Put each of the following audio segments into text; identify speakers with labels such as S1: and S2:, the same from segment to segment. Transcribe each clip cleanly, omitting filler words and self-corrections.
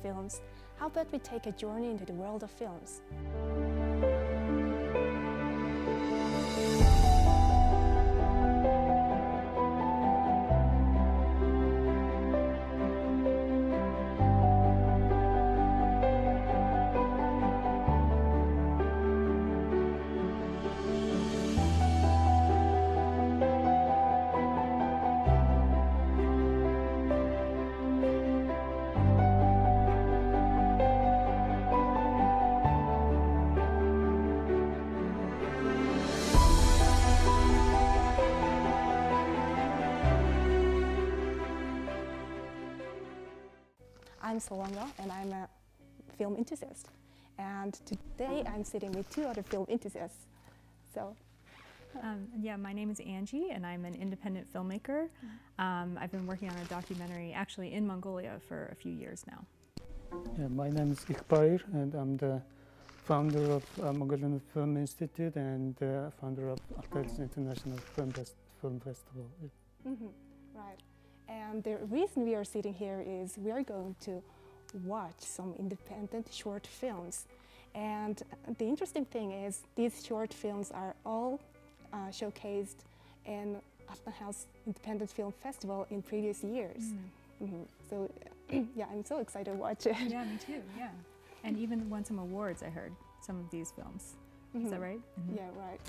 S1: films, how about we take a journey into the world of films? I'm Solanga and I'm a film enthusiast. And today I'm sitting with two other film enthusiasts. So,
S2: yeah, my name is Angie and I'm an independent filmmaker. I've been working on a documentary actually in Mongolia for a few years now.
S3: Yeah, my name is Iqbair and I'm the founder of Mongolian Film Institute and founder of Altair's International Film Festival.
S1: Right. And the reason we are sitting here is we are going to watch some independent short films. And the interesting thing is these short films are all showcased in House Independent Film Festival in previous years. So yeah, I'm so excited to watch it.
S2: Yeah, me too, yeah. And even won some awards, I heard, some of these films. Is that right?
S1: Yeah, right.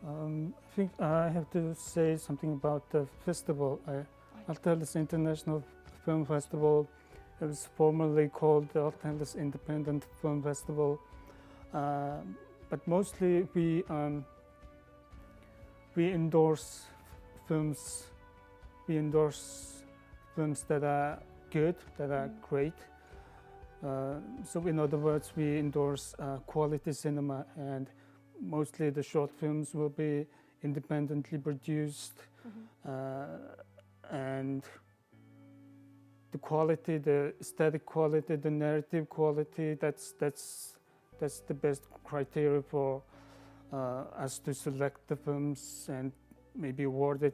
S3: I think I have to say something about the festival. Altair's International Film Festival. It was formerly called the Altair's Independent Film Festival, but mostly we endorse films. We endorse films that are good, that are great. So in other words, we endorse quality cinema, and mostly the short films will be independently produced, and the quality, the aesthetic quality, the narrative quality, that's the best criteria for us to select the films and maybe award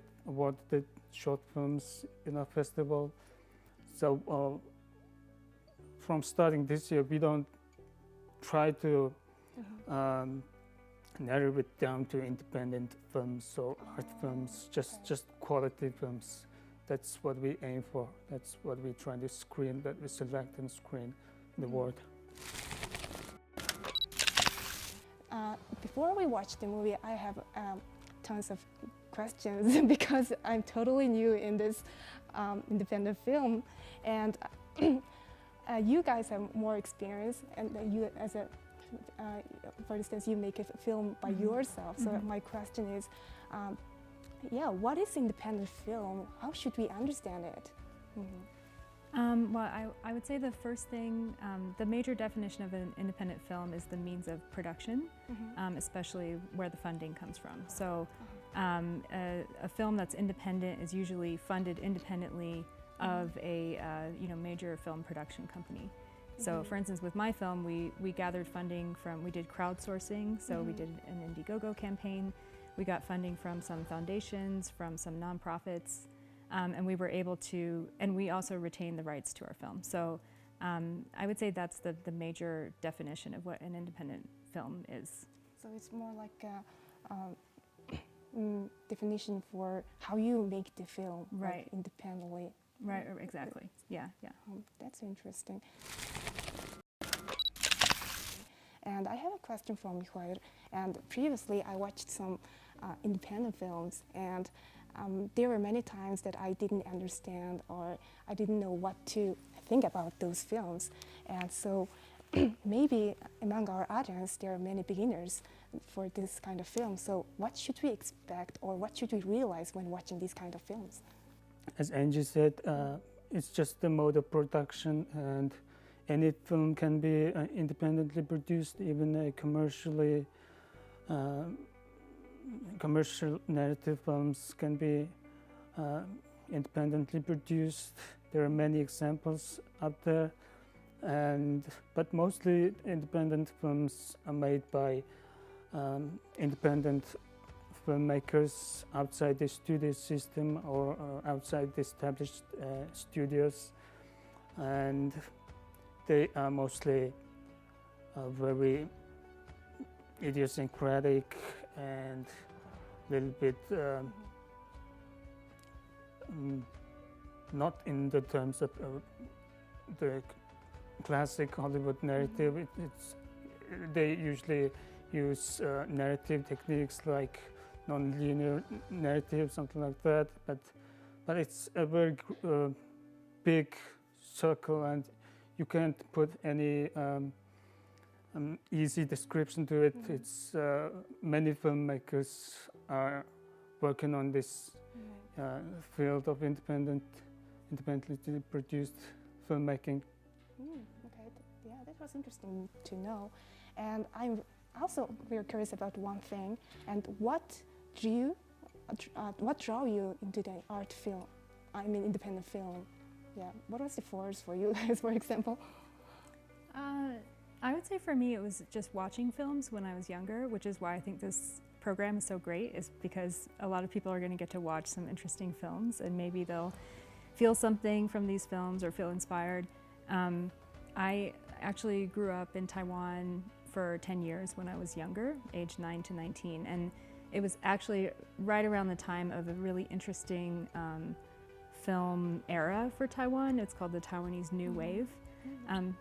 S3: the short films in our festival. So from starting this year, we don't try to narrow it down to independent films or art films, just quality films. That's what we aim for. That's what we try to screen, that we select and screen in the world.
S1: Before we watch the movie, I have tons of questions because I'm totally new in this independent film, and you guys have more experience, and you as a for instance, you make a film by yourself. So my question is, yeah, what is independent film? How should we understand it?
S2: Well, I would say the first thing, the major definition of an independent film is the means of production, especially where the funding comes from. So a film that's independent is usually funded independently of a major film production company. So for instance, with my film, we gathered funding from, we did crowdsourcing, so we did an Indiegogo campaign. We got funding from some foundations, from some nonprofits, and we were able to, and we also retained the rights to our film. So I would say that's the major definition of what an independent film is.
S1: So it's more like a definition for how you make the film,
S2: right,
S1: like independently.
S2: Right, exactly. Yeah, yeah.
S1: That's interesting. And I have a question from Michael. And previously, I watched some independent films, and there were many times that I didn't understand or I didn't know what to think about those films. And so maybe among our audience, there are many beginners for this kind of film. So what should we expect or what should we realize when watching these kind of films?
S3: As Angie said, it's just the mode of production, and any film can be independently produced, even commercial narrative films can be independently produced. There are many examples out there, but mostly independent films are made by independent filmmakers outside the studio system or outside the established studios. and they are mostly very idiosyncratic and a little bit not in the terms of the classic Hollywood narrative. They usually use narrative techniques like non-linear narrative, something like that. But it's a very big circle, and you can't put any easy description to it. It's many filmmakers are working on this field of independently produced filmmaking.
S1: Okay, yeah, that was interesting to know. And I'm also very curious about one thing. And what draw you into the art film? I mean, independent film. Yeah, what was the force for you guys, for example?
S2: I would say for me, it was just watching films when I was younger, which is why I think this program is so great, is because a lot of people are going to get to watch some interesting films, and maybe they'll feel something from these films or feel inspired. I actually grew up in Taiwan for 10 years when I was younger, aged 9 to 19, and it was actually right around the time of a really interesting film era for Taiwan. It's called the Taiwanese New Wave.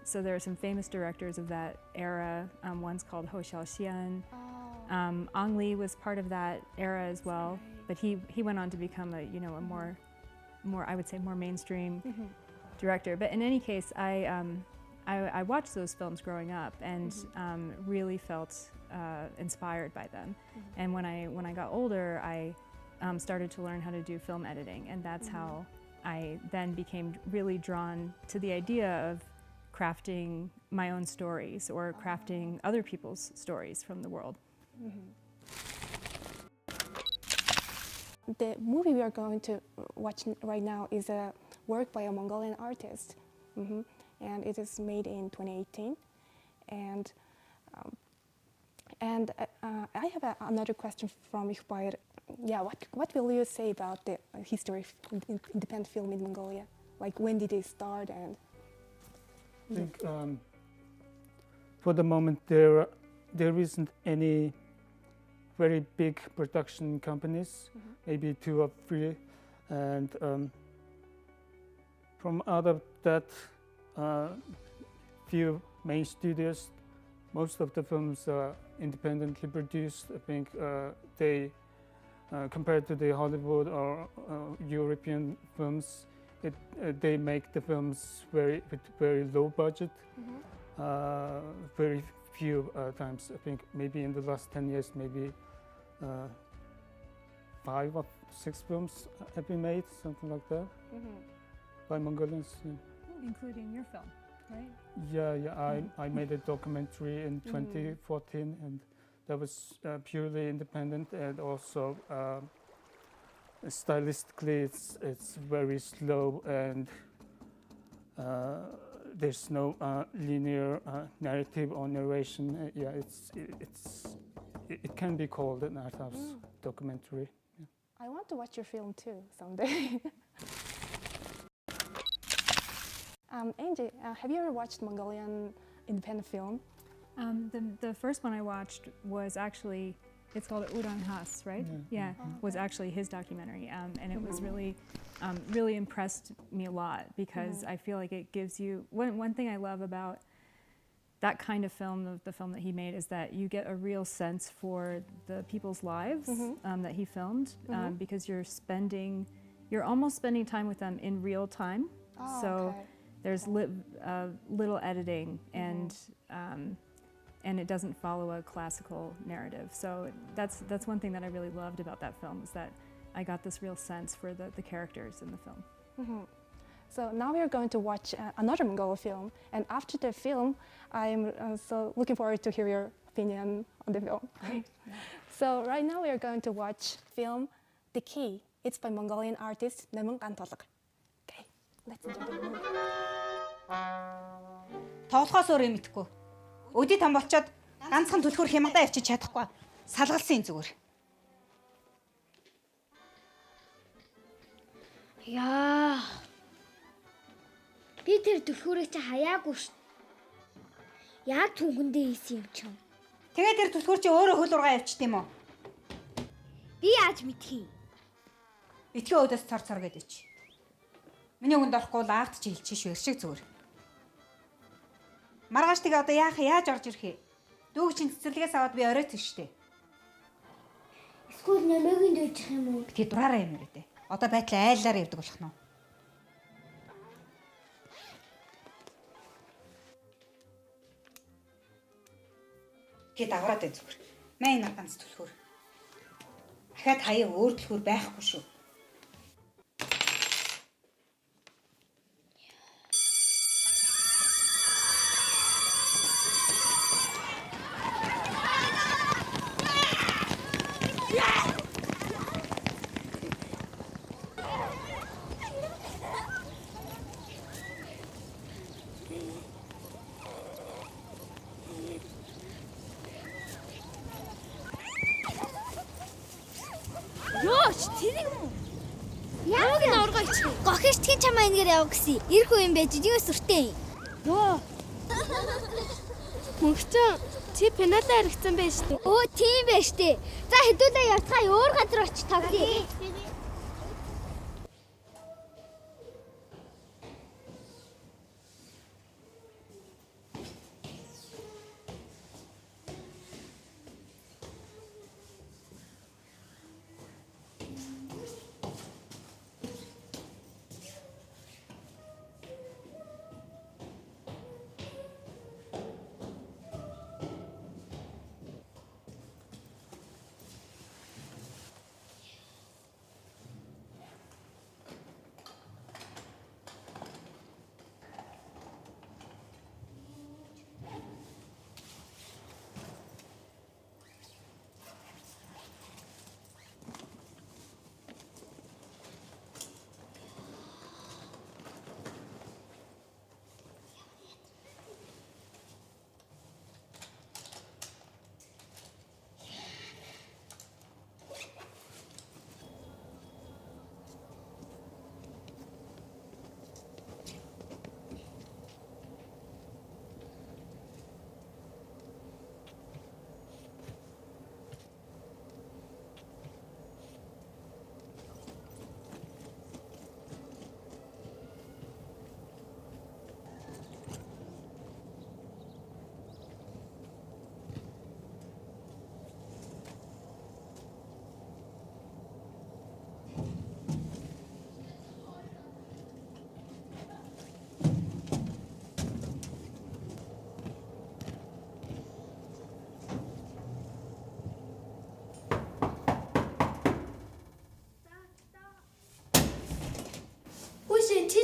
S2: So there are some famous directors of that era. One's called Ho Xiaoxian. Ang Lee was part of that era as well, but he went on to become a more I would say more mainstream director. But in any case, I watched those films growing up and really felt inspired by them. And when I got older, I started to learn how to do film editing, and that's how I then became really drawn to the idea of crafting my own stories or crafting other people's stories from the world.
S1: The movie we are going to watch right now is a work by a Mongolian artist, and it is made in 2018. And I have another question from Iqbal. Yeah, what will you say about the history of independent film in Mongolia? Like, when did it start? And
S3: I think for the moment there isn't any very big production companies, maybe 2 or 3, and from out of that few main studios, most of the films are independently produced. I think they compared to the Hollywood or European films, they make the films with very low budget. Very few times, I think maybe in the last 10 years, maybe 5 or 6 films have been made, something like that, by Mongolians. Yeah.
S2: Including your film, right?
S3: Yeah. I made a documentary in 2014, and that was purely independent, and also stylistically it's very slow, and there's no linear narrative or narration. It can be called an art house documentary. Yeah.
S1: I want to watch your film too someday. Angie, have you ever watched Mongolian independent film?
S2: The first one I watched was actually, it's called Udang Has, right? Yeah, was actually his documentary, and it was really impressed me a lot, because I feel like it gives you, one thing I love about that kind of film, the film that he made, is that you get a real sense for the people's lives that he filmed, because you're almost spending time with them in real time. There's little editing, and it doesn't follow a classical narrative. So that's one thing that I really loved about that film, is that I got this real sense for the characters in the film.
S1: So now we are going to watch another Mongolian film, and after the film, I'm so looking forward to hear your opinion on the film. So right now we are going to watch film The Key. It's by Mongolian artist Namung Kantolok. Okay, let's enjoy the movie.
S4: Тоглохоос өөр юм итгэхгүй. Өдий том болчоод ганцхан түлхүүр хямгадаа явчих чадахгүй. Салгалсан зүгээр.
S5: Яа. Би тэр түлхүүрийг чи хаяагүй шүү. Яг түнхэндээ ийсэн юм чинь.
S4: Тэгээд тэр түлхүүр чи өөрөө хөл ургаа явчихд юм уу?
S5: Би яаж мэдхий?
S4: Итгэ өөдөөс цор гэдэг чи. Миний үгэнд орохгүй л аавд чи хэлчих шүү шиг зүгээр. Маргааш тэгээ одоо яаж орж ирэх вэ? Дүүг чинь цэцэрлэгээс аваад би оройтсон штэ.
S5: Эсвэл нөлөөгийн дүүжих юм уу?
S4: Тэгээ дураараа юм яриад. Одоо байтал айллаар явдаг болох нь. Гээд авраад бай зүгээр. Маа энэ ганц түлхүүр. Дахиад хаяа өөр түлхүүр байхгүй шүү.
S5: Ёош, тэрийг юм уу? Яг нь оргооч. Гохиштгийн чамаа энэгээр яв гэсэн. Ирэх үе юм байж юу сүртэй. Ёо. Мөнхчөө чи пенатаа хэрэгцсэн байж тээ. Өө, тийм байж тээ. За хэдүүлээ явцгаа өөр газар очиж тоглоё.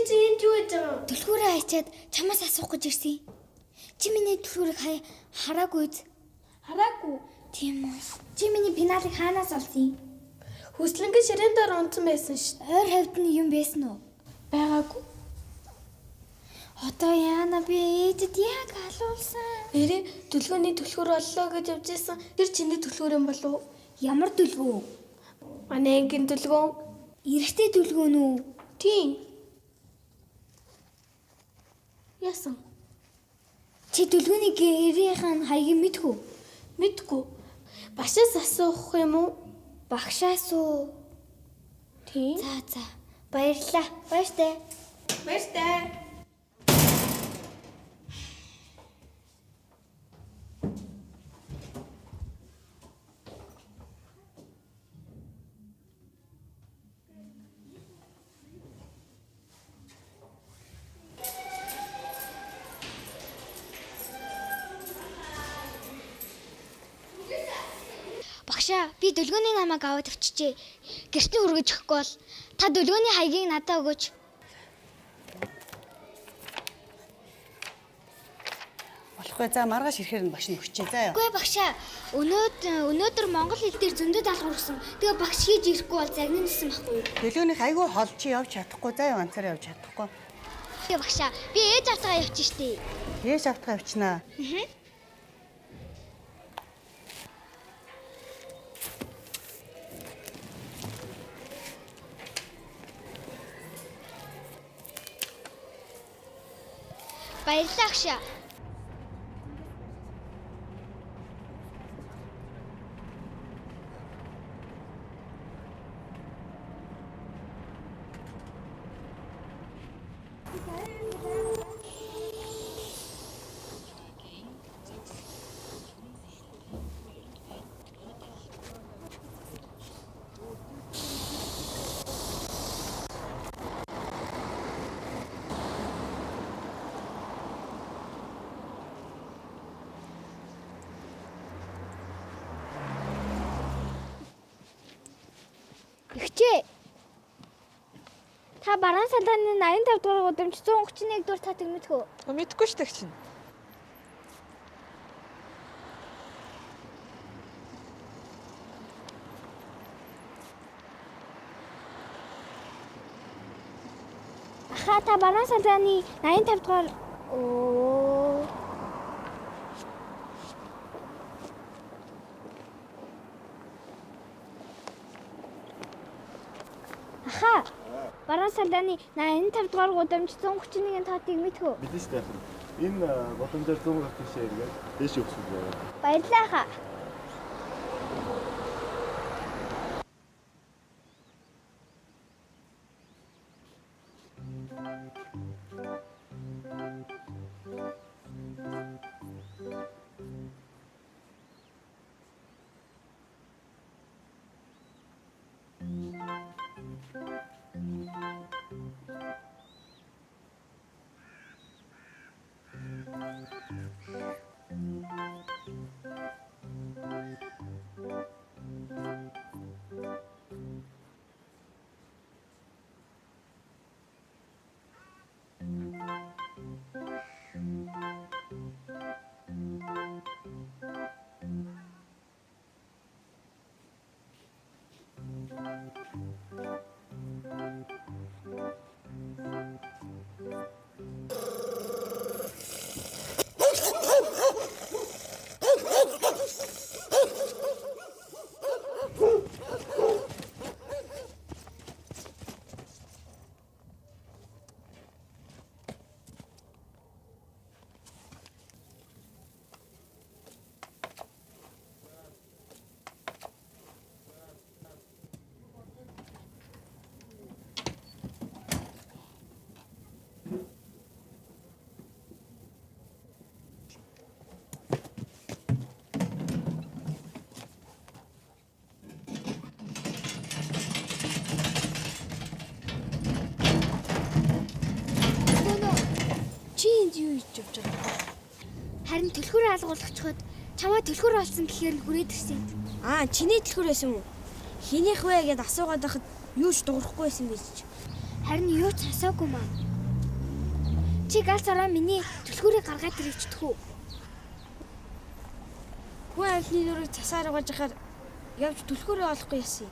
S6: Чи энд юу хийж байгаа?
S5: Түлхүүрээ хайчаад чамаас асуух гэж ирсэн. Чи миний түлхүүрийг хараагүй үз?
S6: Хараагүй.
S5: Тийм үү. Чи миний пеналыг хаанаас олсон?
S6: Хүслэнгийн ширээн дээр унтсан байсан шүү.
S5: Ойр хавьд нь юм байсан уу?
S6: Байгаагүй.
S5: Одоо яана би ээжэд яг халуулсан.
S6: Нэрээ түлхүүний түлхүүр оллоо гэж явж исэн. Тэр чиний түлхүүр юм болов?
S5: Ямар түлхүү?
S6: Манай ангийн түлхүү.
S5: Эрэгтэй түлхүү нү?
S6: Тийм. Яасан?
S5: Чи түлхүүний гэрийнхэн хаягийг мэдхүү?
S6: Мэдгүй. Башаас асуух юм уу?
S5: Багшаас уу?
S6: Тийм.
S5: За. Баярлалаа. Баяртай.
S6: Баяртай.
S5: Багшаа, би дүлгөөний намайг аваад авчижээ. Гэртээ хүргэж өгөхгүй бол та дүлгөөний хаягийг надад өгөөч.
S7: Болохгүй. За маргааш ирэхээр нь багш нь өгчээ. За яа.
S5: Үгүй багшаа, өнөөдөр монгол хэл дээр зөндөө даалгавар өгсөн. Тэгээ багш хийж ирэхгүй бол загнан нисэн байхгүй юу?
S7: Төлөөнийх айгүй хол чи явж чадахгүй. За яа ганцаараа явж чадахгүй.
S5: Тэгээ багшаа, би ээж автгаа явчих штий.
S7: Ээж автгаа явчихнаа.
S5: Баярлалаа агшаа. Ихчээ. Та бараан салааны 85 дугаар гудамж 131 дугаар цаатыг мэдхүү?
S8: Мэдхгүй ш тэгч чинь.
S5: Аха та бараан салааны 85 дугаар Аха бараан салааны 85 дугаар гудамж 131-ийн цаатыг мэдхүү?
S9: Мэдэн штэ. Энэ боломжоор 100 гаруй тийш эргээд дээш өгсөн байна.
S5: Баярлалаа аха. Юу хийж явж байгаа? Харин төлхөөр алгуулагчход чамаа төлхөөр олсон гэхээр нь хүрээд ирсэн.
S6: Чиний төлхөр байсан юм уу? Хинийх вэ гэд асуугаад байхад юу ч дуурахгүй байсан гэж.
S5: Харин юу ч асаагүй маа. Чи галзараа миний төлхөөрийг гаргаад ирчихдэг үү?
S6: Хүн амьтны нүрийг цасаар угааж хахаар явж төлхөөрөө олохгүй яасан.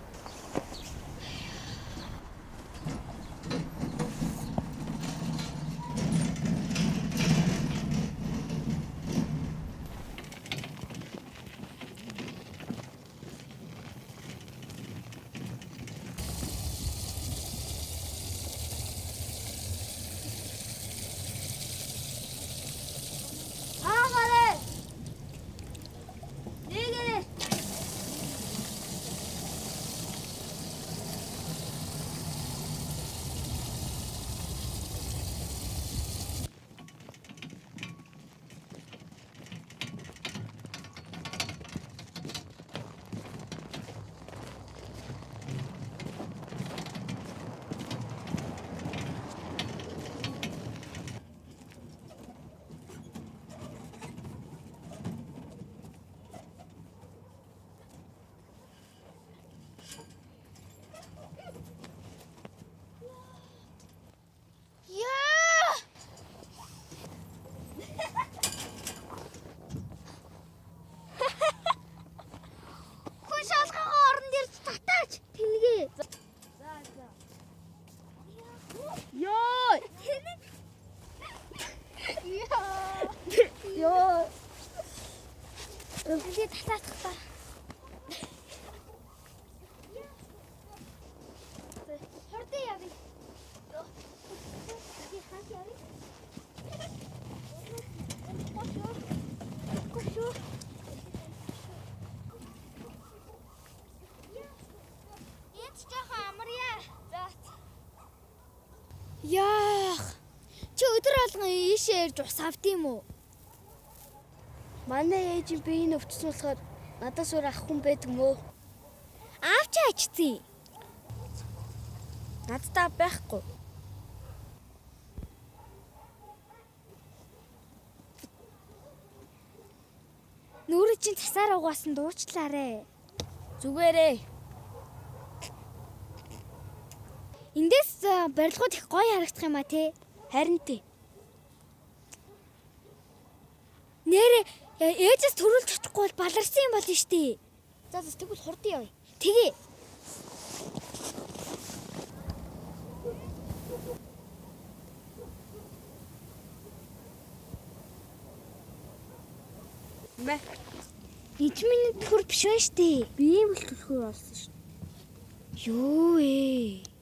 S5: Өвлөд татаах ба. Хурдан явъя. Би хас явъя. Яах. Чи өдөр алган ийшээ ирж ус авд юм уу?
S6: Манай ээж би энэ өвчсөн болохоор надаас өөр ах хүн байдаг мөө.
S5: Аавч ачцээ.
S6: Надтай байхгүй.
S5: Нүрэ чинь цасаар угаасан дуучлаарэ.
S6: Зүгээрээ.
S5: Эндээс барилгууд их гоё харагдах юм а те.
S6: Харин тий.
S5: Нэрээ ээжээс төрүүлж чадахгүй бол баларсан юм болно штий.
S6: За тэгвэл хурдан явъя.
S5: Тэгээ.
S6: Мэ.
S5: Энд миний төр биш байна штий.
S6: Би юм л төлхөр болсон шүү.
S5: Юу ээ.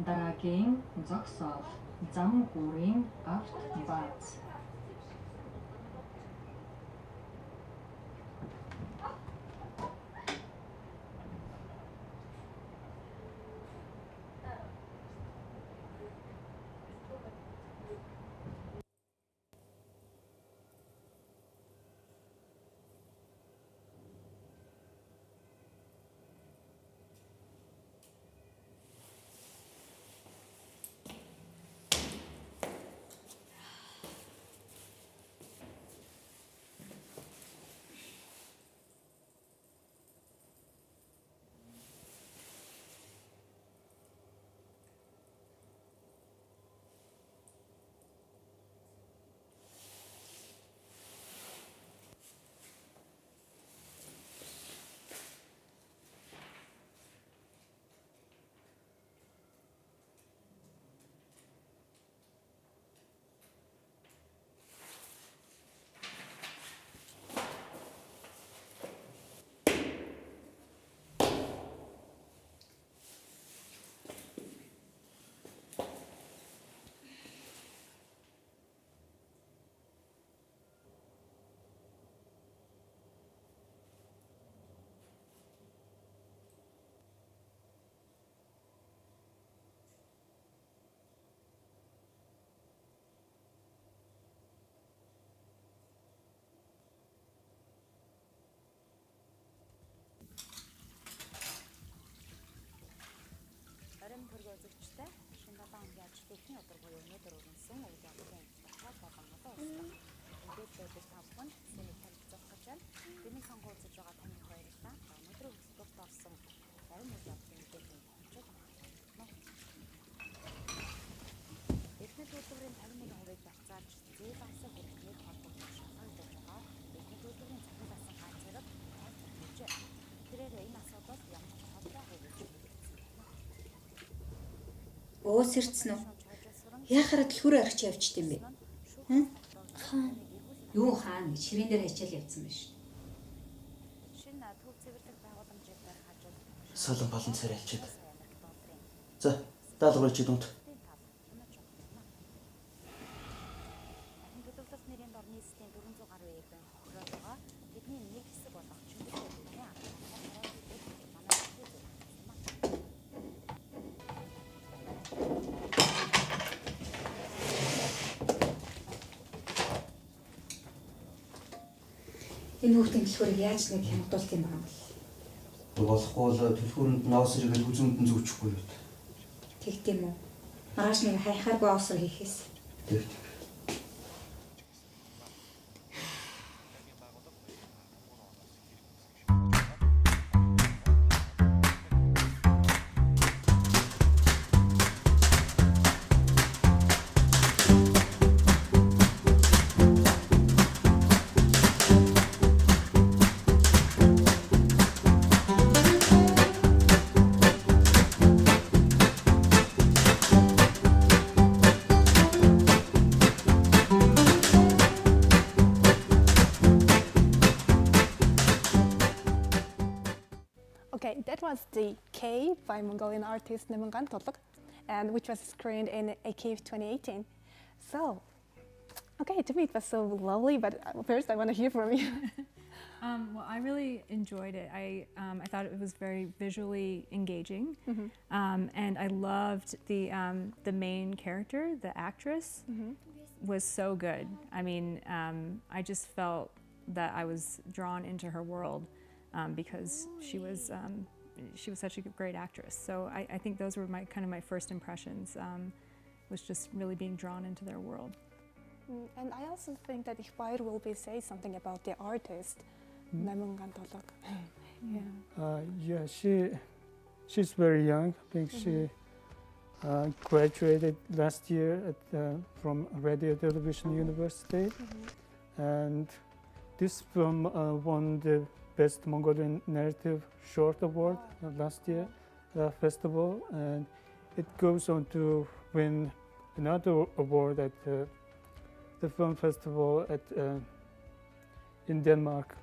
S8: Дараагийн зогсоол зам гүрийн авт бааз.
S10: Орон төргөө зөвчтэй шинэ 7 хоногийн ажилтны эхний өдөр буюу өнөөдөр өрнөсөн үйл явдлын баталгаа болгонгоо уучлаа. Ингээд байдаг та бүхэнд сэнийг танилцуулах гэж байна. Бидний сонгуул үзэж байгаа танд баярлалаа. Өнөөдөр хөтөлбөрт орсон зарим үйл явдлын мэдээллийн хэмжээг байна. Эхний төлөвлөрийн 51%-ийг багцааж зээл авсан хэрэглээг холбогдсон шалгаж байгаа. Эхний төлөвлөрийн захирал асан ганц зэрэг хэлжээ. Тэрээр энэ асуудал ямар ч холбоогүй гэж
S4: Өөс ирдсэн үү? Яахаар дэлгүүрээ орчих явчт юм бэ?
S6: Хаан.
S4: Юу хаана гэж ширээн дээр хачаал явцсан байж.
S10: шинэ төв цэвэрлэх байгууламжийг барих ажил
S11: Солон болон царайлчид. За, даалгаврыг чи дунд.
S10: төлөвлөлт нэрийн дор нийслэлийн 400 гаруй иргэн хохироод байгаа. Тэдний нэг хэсэг болох чөлөөтэй бидний
S4: Энэ хүүхдийн дэлгүүрийг яаж нэг хямдуулт юм байгаа бол.
S11: Болохгүй л төлхүүрэнд наасар ирэл үзүүнд нь зүвчихгүй юу.
S4: Тэгт юм уу? Маргааш нэг хайхааргүй авсар хийхээс.
S11: Тэг.
S1: Okay, that was the K by Mongolian artist Nemungan Totluk, and which was screened in AKIF 2018. So, okay, to me it was so lovely, but first I want to hear from you.
S2: Well, I really enjoyed it. I thought it was very visually engaging, and I loved the main character, the actress, was so good. I mean, I just felt that I was drawn into her world because she was such a great actress. So I think those were my first impressions. Was just really being drawn into their world.
S1: And I also think that Ikhwair will be say something about the artist. Nemungan Totluk.
S3: She's very young. I think she graduated last year from Radio Television University, and this film won the Best Mongolian Narrative Short Award last year festival, and it goes on to win another award at the film festival in Denmark.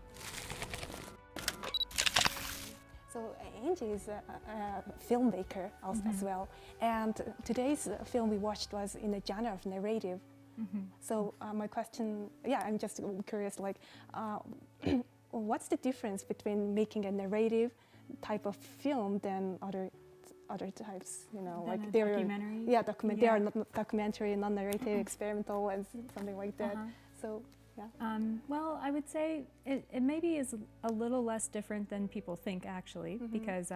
S1: So Angie is a filmmaker as well, and today's film we watched was in the genre of narrative. So my question, I'm just curious, like, what's the difference between making a narrative type of film than other types? You know,
S2: Than
S1: like
S2: a
S1: they're
S2: documentary?
S1: They are not documentary, non-narrative, experimental, and something like that. So. Yeah.
S2: Well, I would say it maybe is a little less different than people think, actually, because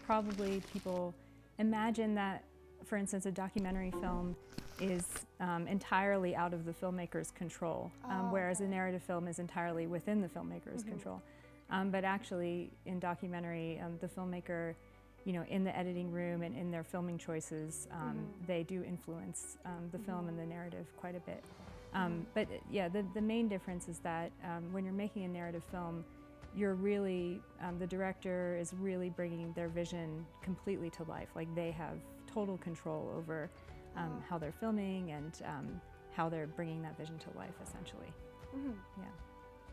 S2: probably people imagine that, for instance, a documentary film is entirely out of the filmmaker's control, whereas a narrative film is entirely within the filmmaker's control. But actually, in documentary, the filmmaker, in the editing room and in their filming choices, they do influence the film and the narrative quite a bit. But yeah, the main difference is that when you're making a narrative film, you're really, the director is really bringing their vision completely to life. Like, they have total control over how they're filming and how they're bringing that vision to life, essentially. Yeah.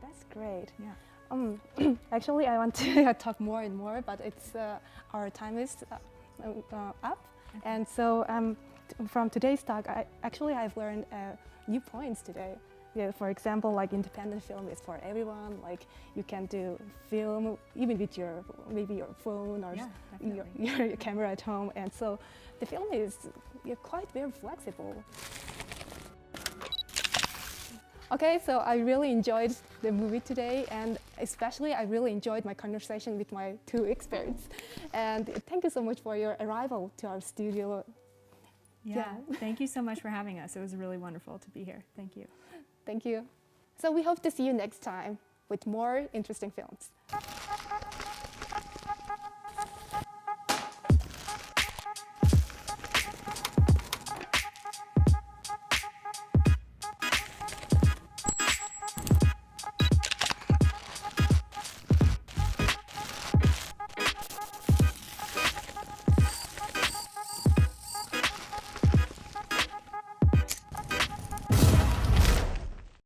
S1: That's great.
S2: Yeah.
S1: Actually, I want to talk more and more, but it's our time is up. And so from today's talk, I've learned new points today. Yeah, for example, like independent film is for everyone. Like, you can do film even with your phone or your camera at home, and so the film is quite very flexible. Okay, so I really enjoyed the movie today, and especially I really enjoyed my conversation with my two experts. And thank you so much for your arrival to our studio.
S2: Yeah, thank you so much for having us. It was really wonderful to be here. Thank you.
S1: Thank you. So we hope to see you next time with more interesting films.